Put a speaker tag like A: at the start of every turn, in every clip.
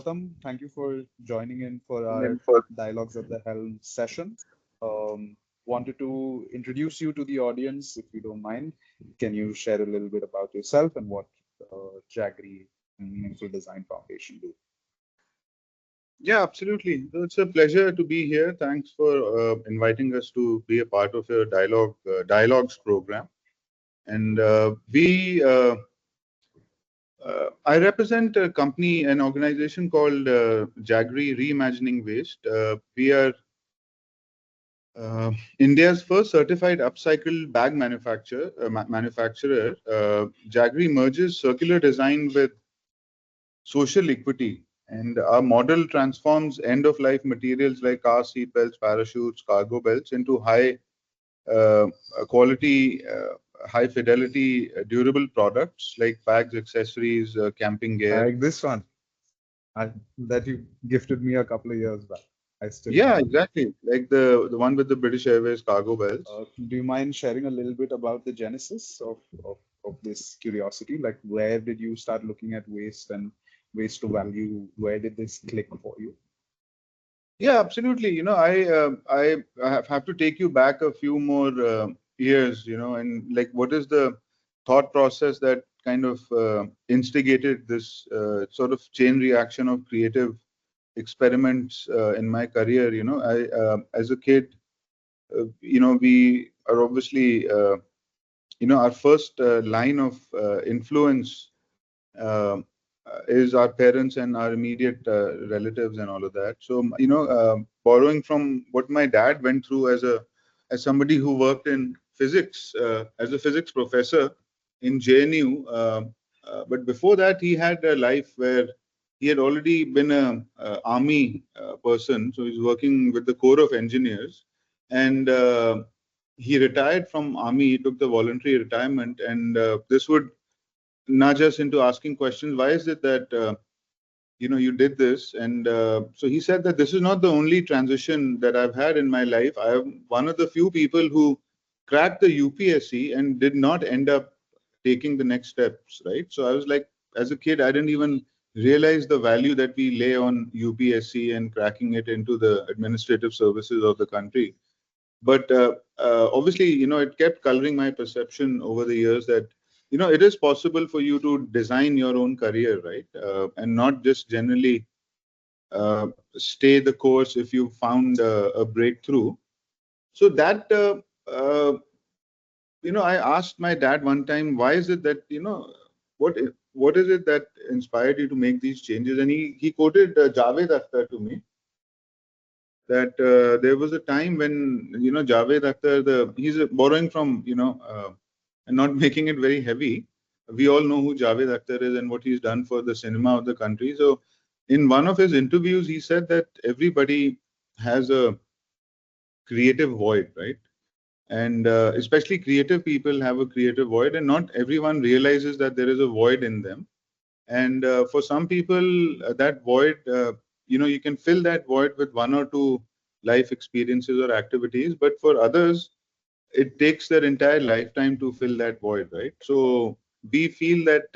A: Gautam, thank you for joining in for our Dialogues at the Helm session. Wanted to introduce you to the audience, if you don't mind. Can you share a little bit about yourself and what Jaggery and Meaningful Design Foundation do?
B: Yeah, absolutely. So it's a pleasure to be here. Thanks for inviting us to be a part of your dialogues program. And I represent a company, an organization called Jaggery Reimagining Waste. We are India's first certified upcycled bag manufacturer. Jaggery merges circular design with social equity. And our model transforms end-of-life materials like car seat belts, parachutes, cargo belts into uh, quality, high fidelity, durable products like bags, accessories, camping gear.
A: Like this one that you gifted me a couple of years back. I still
B: Yeah,
A: have it.
B: exactly. Like the one with the British Airways cargo belts.
A: Do you mind sharing a little bit about the genesis of this curiosity? Like, where did you start looking at waste and waste to value? Where did this click for you?
B: Yeah, absolutely. I have to take you back a few more years, and like what is the thought process that kind of instigated this sort of chain reaction of creative experiments in my career. I as a kid, we are obviously, our first line of influence uh, is our parents and our immediate relatives and all of that. So, borrowing from what my dad went through as somebody who worked in physics as a physics professor in JNU. But before that, he had a life where he had already been a army person. So he's working with the Corps of Engineers, and he retired from army. He took the voluntary retirement, and this would nudge us into asking questions. Why is it that you did this? And so he said that this is not the only transition that I've had in my life. I am one of the few people who cracked the UPSC and did not end up taking the next steps, right? So I was like, as a kid, I didn't even realize the value that we lay on UPSC and cracking it into the administrative services of the country. But obviously, it kept coloring my perception over the years that it is possible for you to design your own career, right? And not just generally stay the course if you found a breakthrough. So that I asked my dad one time, why is it that what is it that inspired you to make these changes? And he quoted Javed Akhtar to me, that there was a time when Javed Akhtar, he's borrowing from and not making it very heavy. We all know who Javed Akhtar is and what he's done for the cinema of the country. So, in one of his interviews, he said that everybody has a creative void, right? And especially creative people have a creative void, and not everyone realizes that there is a void in them. And for some people, that void, you can fill that void with one or two life experiences or activities. But for others, it takes their entire lifetime to fill that void, right? So we feel that,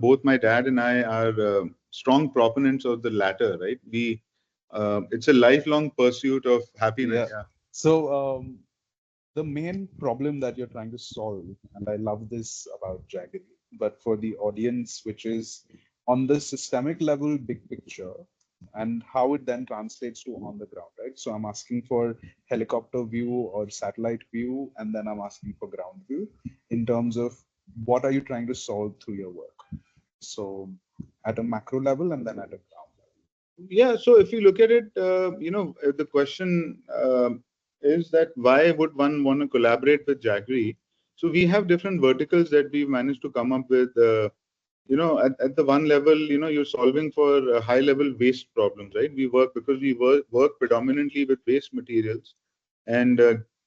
B: both my dad and I are strong proponents of the latter, right? It's a lifelong pursuit of happiness.
A: Yeah.
B: Yeah.
A: So, the main problem that you're trying to solve, and I love this about Jaggery, but for the audience, which is on the systemic level, big picture, and how it then translates to on the ground, right? So I'm asking for helicopter view or satellite view, and then I'm asking for ground view in terms of what are you trying to solve through your work. So at a macro level and then at a ground
B: Yeah, so if you look at it, the question is that why would one want to collaborate with Jaggery? So we have different verticals that we've managed to come up with. At the one level, you're solving for high level waste problems, right? We work predominantly with waste materials and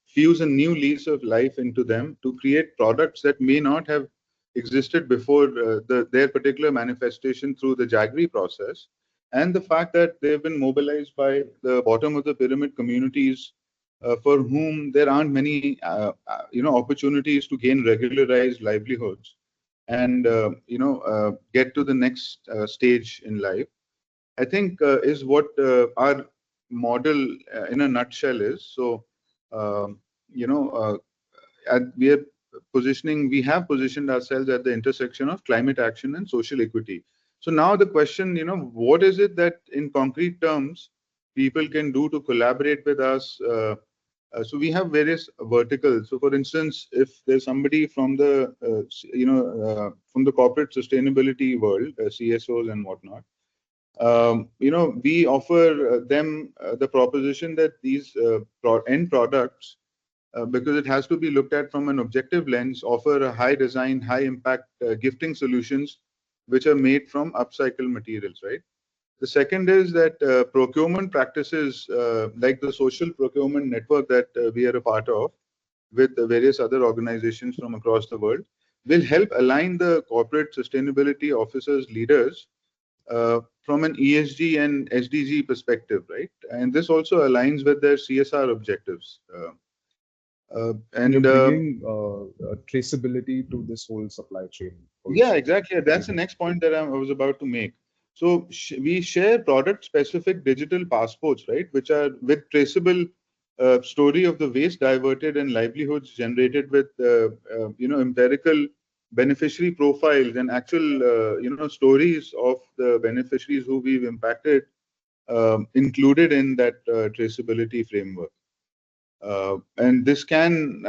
B: fuse a new lease of life into them to create products that may not have existed before their particular manifestation through the Jaggery process, and the fact that they've been mobilized by the bottom of the pyramid communities for whom there aren't many opportunities to gain regularized livelihoods. and get to the next stage in life, I think is what our model in a nutshell is. So, um, you know, we are we have positioned ourselves at the intersection of climate action and social equity. So now the question, what is it that in concrete terms people can do to collaborate with us? So we have various verticals. So for instance, if there's somebody from the, from the corporate sustainability world, CSOs and whatnot, we offer them the proposition that these end products, because it has to be looked at from an objective lens, offer a high design, high impact gifting solutions which are made from upcycled materials, right? The second is that procurement practices like the social procurement network that we are a part of with the various other organizations from across the world will help align the corporate sustainability officers leaders from an ESG and SDG perspective, right? And this also aligns with their CSR objectives.
A: And you're
B: And
A: bringing traceability to this whole supply chain
B: Yeah,
A: also.
B: exactly. That's the next point that I was about to make. So we share product-specific digital passports, right, which are with traceable story of the waste diverted and livelihoods generated with, empirical beneficiary profiles and actual, stories of the beneficiaries who we've impacted, included in that traceability framework. And this can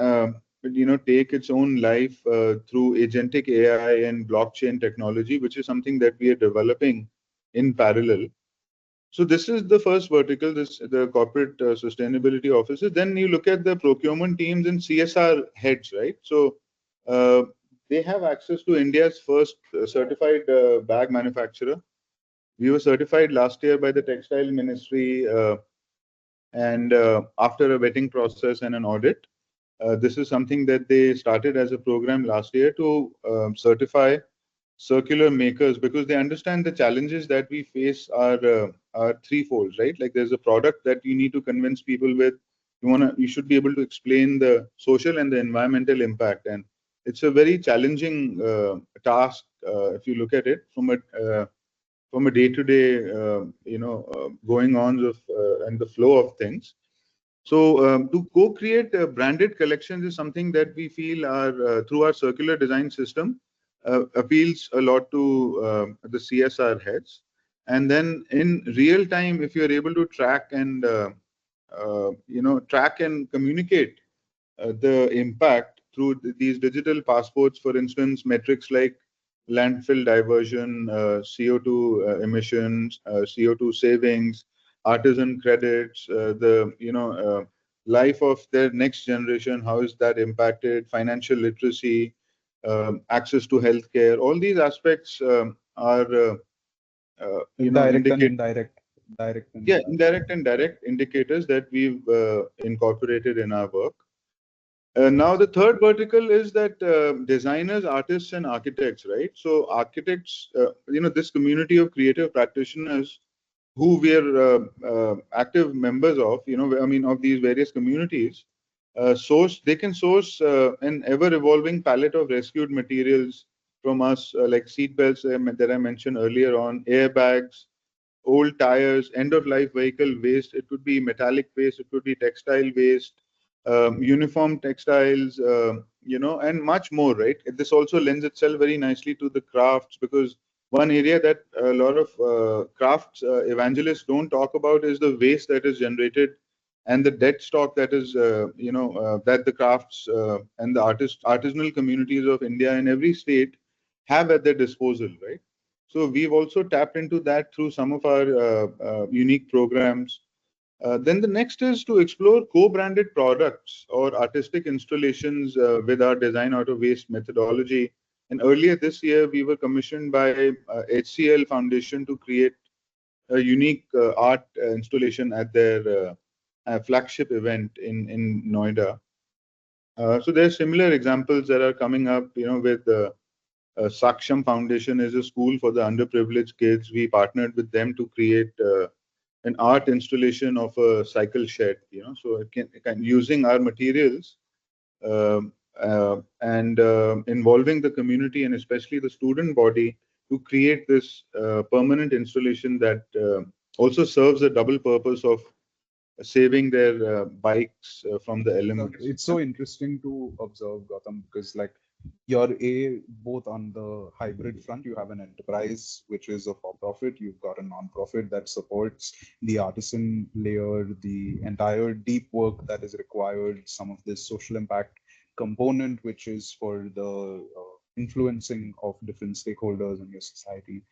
B: take its own life through agentic AI and blockchain technology, which is something that we are developing in parallel. So this is the first vertical, this the corporate sustainability offices. Then you look at the procurement teams and CSR heads, right? So uh, they have access to India's first certified bag manufacturer. We were certified last year by the Textile Ministry, and after a vetting process and an audit. This is something that they started as a program last year to certify circular makers, because they understand the challenges that we face are threefold, right? Like there's a product that you need to convince people with. You should be able to explain the social and the environmental impact, and it's a very challenging task if you look at it from a day-to-day, going on of and the flow of things. So to co-create branded collections is something that we feel are through our circular design system appeals a lot to the CSR heads. And then in real time, if you're able to track and communicate the impact through these digital passports, for instance, metrics like landfill diversion, CO2 emissions, CO2 savings, artisan credits, the life of their next generation, how is that impacted, financial literacy, access to healthcare, all these aspects are
A: Indirect and
B: indicate
A: indirect, direct and
B: yeah,
A: indirect.
B: indirect and direct indicators that we've incorporated in our work. Now, the third vertical is that designers, artists, and architects, right? So, architects, this community of creative practitioners who we are active members of, of these various communities, they can source an ever evolving palette of rescued materials from us, like seat belts that I mentioned earlier on, airbags, old tires, end of life vehicle waste. It could be metallic waste, it could be textile waste, uniform textiles, and much more, right? This also lends itself very nicely to the crafts, because one area that a lot of crafts evangelists don't talk about is the waste that is generated and the dead stock that is, that the crafts and the artisanal communities of India in every state have at their disposal, right? So we've also tapped into that through some of our unique programs. Then the next is to explore co-branded products or artistic installations with our design out of waste methodology. And earlier this year, we were commissioned by HCL Foundation to create a unique art installation at their flagship event in Noida. So there are similar examples that are coming up, with Saksham Foundation is a school for the underprivileged kids. We partnered with them to create an art installation of a cycle shed. So it can using our materials, and involving the community and especially the student body to create this permanent installation that also serves a double purpose of saving their bikes from the elements.
A: It's so interesting to observe, Gautam, because like you're both on the hybrid front, you have an enterprise which is a for-profit, you've got a non-profit that supports the artisan layer, the entire deep work that is required, some of this social impact component, which is for the influencing of different stakeholders in your society.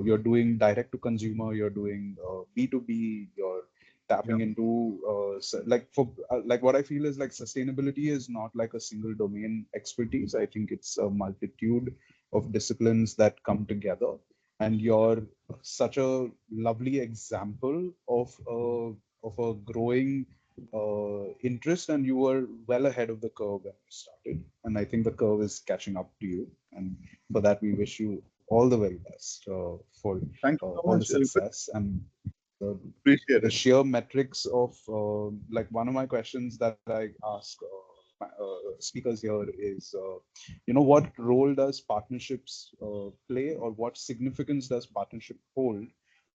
A: You're doing direct to consumer, you're doing B2B, you're tapping into like for like what I feel is like sustainability is not like a single domain expertise. I think it's a multitude of disciplines that come together, and you're such a lovely example of a growing interest, and you were well ahead of the curve when you started, and I think the curve is catching up to you, and for that we wish you all the very best for
B: Thank you so
A: all the
B: much.
A: success and the
B: Appreciate
A: the
B: it.
A: sheer metrics of like one of my questions that I ask speakers here is what role does partnerships play, or what significance does partnership hold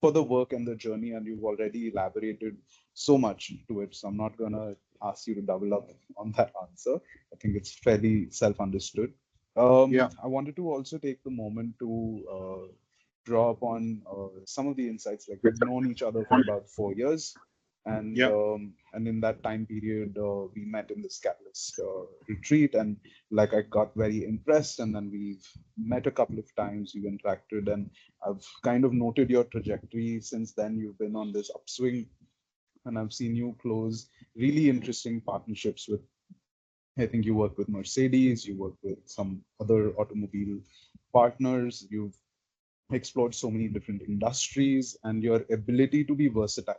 A: for the work and the journey? And you've already elaborated so much to it, so I'm not going to ask you to double up on that answer. I think it's fairly self-understood.
B: Yeah.
A: I wanted to also take the moment to draw upon some of the insights. Like we've known each other for about 4 years,
B: Yeah.
A: and in that time period, we met in this Catalyst retreat, and like I got very impressed, and then we've met a couple of times, we've interacted, and I've kind of noted your trajectory since then. You've been on this upswing, and I've seen you close really interesting partnerships with. I think you work with Mercedes, you work with some other automobile partners, you've explored so many different industries, and your ability to be versatile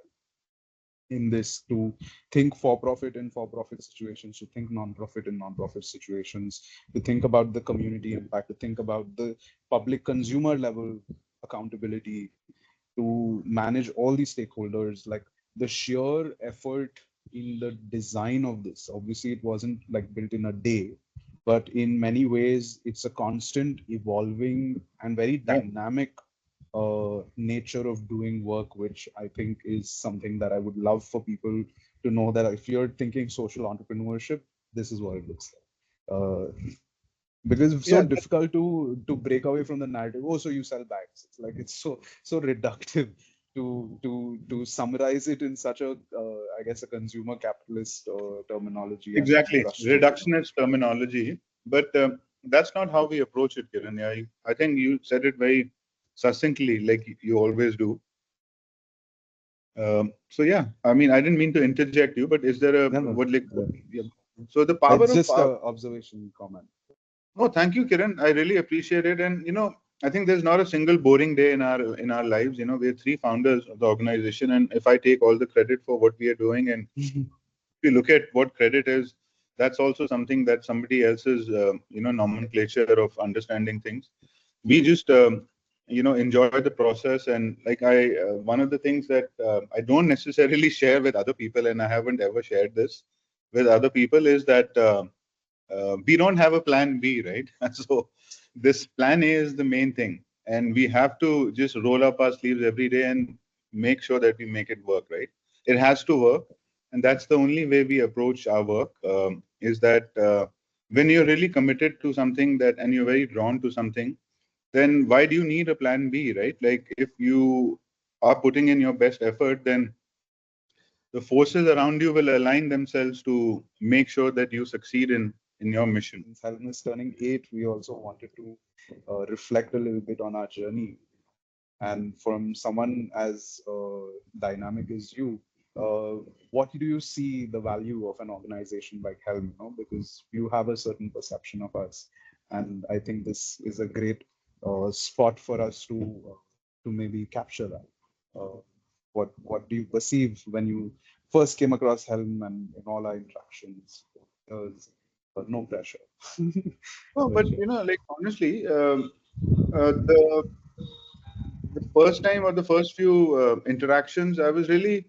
A: in this, to think for profit in for profit situations, to think non-profit in non-profit situations, to think about the community impact, to think about the public consumer level accountability, to manage all these stakeholders, like the sheer effort in the design of this. Obviously, it wasn't like built in a day, but in many ways, it's a constant evolving and very
B: Yeah.
A: dynamic nature of doing work, which I think is something that I would love for people to know, that if you're thinking social entrepreneurship, this is what it looks like. Because it's so
B: Yeah.
A: difficult to break away from the narrative. Oh, so you sell bags. It's like it's so reductive to summarize it in such a I guess a consumer capitalist terminology and
B: Exactly.
A: brushstroke.
B: Reductionist terminology, but that's not how we approach it, Kiran. Yeah, I think you said it very succinctly, like you always do. So yeah, I mean, I didn't mean to interject you, but is there a
A: No, no,
B: what like?
A: uh,
B: Yeah. So the power
A: it's
B: of
A: just a observation comment.
B: no, thank you, Kiran. I really appreciate it, and I think there's not a single boring day in our lives. We're three founders of the organization, and if I take all the credit for what we are doing, and if you look at what credit is, that's also something that somebody else's nomenclature of understanding things. We just enjoy the process, and like I one of the things that I don't necessarily share with other people, and I haven't ever shared this with other people, is that we don't have a plan B, right? So this plan A is the main thing, and we have to just roll up our sleeves every day and make sure that we make it work, right? It has to work, and that's the only way we approach our work. Is that when you're really committed to something that, and you're very drawn to something, then why do you need a plan B, right? Like if you are putting in your best effort, then the forces around you will align themselves to make sure that you succeed in your mission.
A: Since Helm is turning 8, we also wanted to reflect a little bit on our journey. And from someone as dynamic as you, what do you see the value of an organization like Helm? Because you have a certain perception of us, and I think this is a great spot for us to maybe capture that. Uh, what do you perceive when you first came across Helm, and in all our interactions? There's no pressure.
B: No,
A: But
B: but
A: yeah.
B: like honestly, the first time or the first few interactions, I was really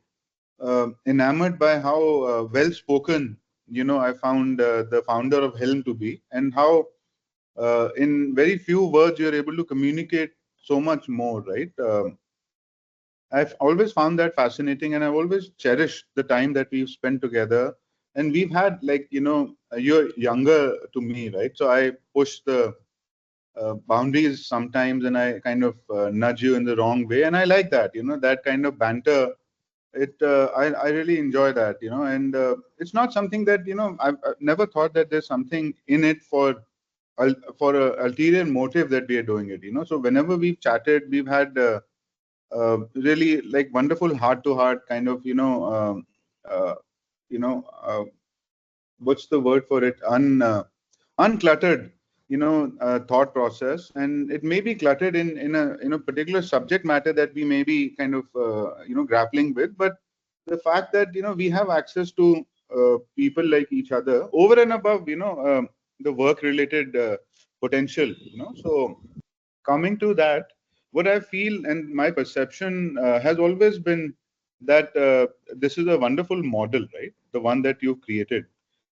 B: enamored by how well spoken I found the founder of Helm to be, and how in very few words you're able to communicate so much more, right? I've always found that fascinating, and I've always cherished the time that we've spent together. And we've had, like, you're younger to me, right? So I push the boundaries sometimes, and I kind of nudge you in the wrong way. And I like that, that kind of banter. I really enjoy that, and it's not something that, I've never thought that there's something in it for a ulterior motive that we are doing it, So whenever we've chatted, we've had really like wonderful heart to heart kind of, uh, you know, uh, what's the word for it? Uncluttered, thought process, and it may be cluttered in a particular subject matter that we may be kind of, grappling with, but the fact that we have access to people like each other over and above, the work related potential, so coming to that, what I feel and my perception has always been that this is a wonderful model, right? The one that you've created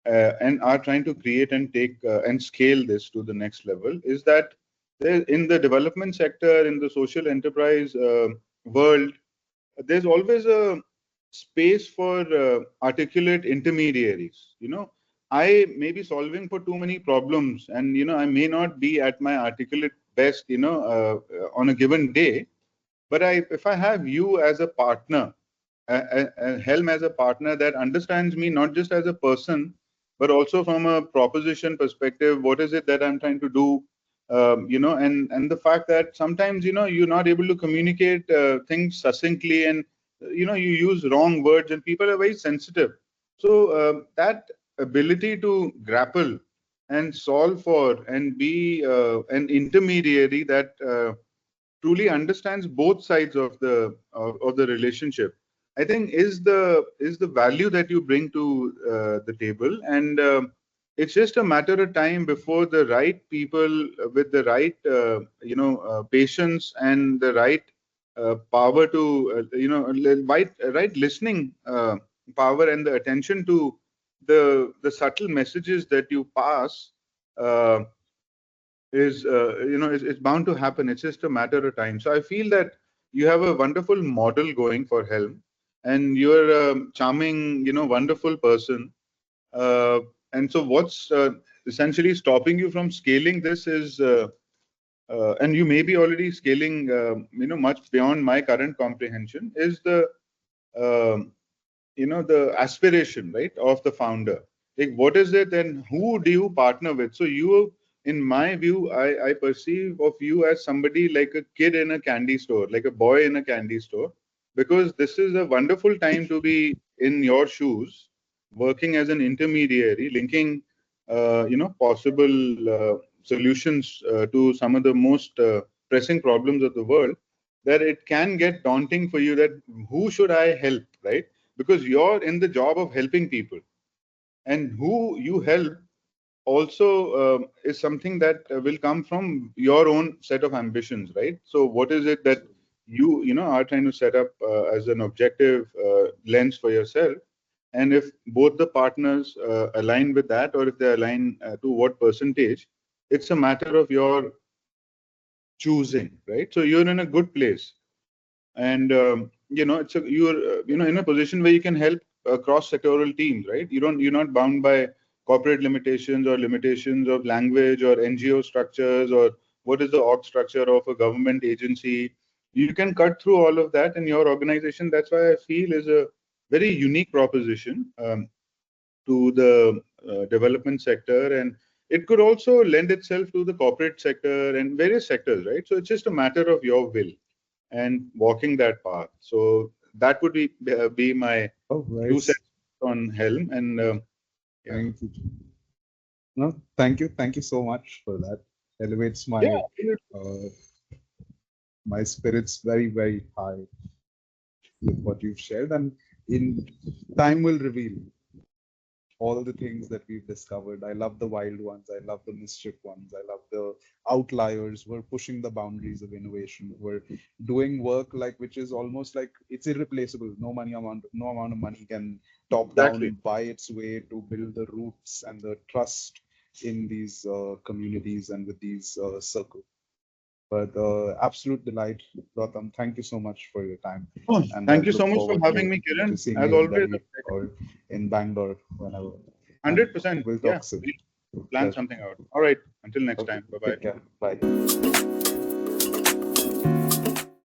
B: and are trying to create and take and scale this to the next level is that there, in the development sector, in the social enterprise world, there's always a space for articulate intermediaries. I may be solving for too many problems, and I may not be at my articulate best, on a given day. But if I have you as a partner, Helm as a partner that understands me not just as a person, but also from a proposition perspective. What is it that I'm trying to do? And the fact that sometimes you're not able to communicate things succinctly, and you use wrong words, and people are very sensitive. So that ability to grapple and solve for and be an intermediary that truly understands both sides of the relationship, I think is the value that you bring to the table. And it's just a matter of time before the right people with the right patience and the right power to right listening power and the attention to the subtle messages that you pass uh, is it's bound to happen. It's just a matter of time. So I feel that you have a wonderful model going for Helm, and you're a charming, wonderful person. uh, and so what's essentially stopping you from scaling this is and you may be already scaling much beyond my current comprehension, is um the aspiration, right, of the founder. Like, what is it and who do you partner with? So you, in my view, I perceive of you as somebody like a kid in a candy store, like a boy in a candy store, because this is a wonderful time to be in your shoes, working as an intermediary, linking possible solutions to some of the most pressing problems of the world, that it can get daunting for you, that who should I help, right? Because you're in the job of helping people, and who you help also is something that will come from your own set of ambitions, right? So what is it that you are trying to set up as an objective lens for yourself? And if both the partners align with that, or if they align to what percentage, it's a matter of your choosing, right? So you're in a good place, and you're in a position where you can help cross sectoral teams, right? You're not bound by corporate limitations or limitations of language or NGO structures, or what is the org structure of a government agency. You can cut through all of that in your organization. That's why I feel is a very unique proposition to the development sector, and it could also lend itself to the corporate sector and various sectors, right? So it's just a matter of your will and walking that path. So that would be my
A: Oh,
B: 2 cents
A: nice.
B: on Helm. And yeah,
A: Thank you. No, thank you so much for that. Elevates
B: yeah,
A: uh, my spirits very, very high with what you've shared, and in time will reveal all the things that we've discovered. I love the wild ones. I love the mischief ones. I love the outliers. We're pushing the boundaries of innovation. We're doing work like which is almost like it's irreplaceable. No amount of money can top
B: Exactly.
A: down buy its way to build the roots and the trust in these communities and with these circles. But absolute delight, Gautam. Thank you so much for your time,
B: Oh,
A: and I
B: thank you so
A: look
B: much for
A: forward
B: having me,
A: to
B: Kiran.
A: seeing
B: As
A: you in
B: always,
A: Delhi or in Bangalore whenever. And
B: 100%.
A: we'll
B: Yeah,
A: talk soon.
B: we'll plan
A: Pleasure.
B: something out. All right. Until next
A: Okay.
B: time. Bye bye.
A: Take care. Bye.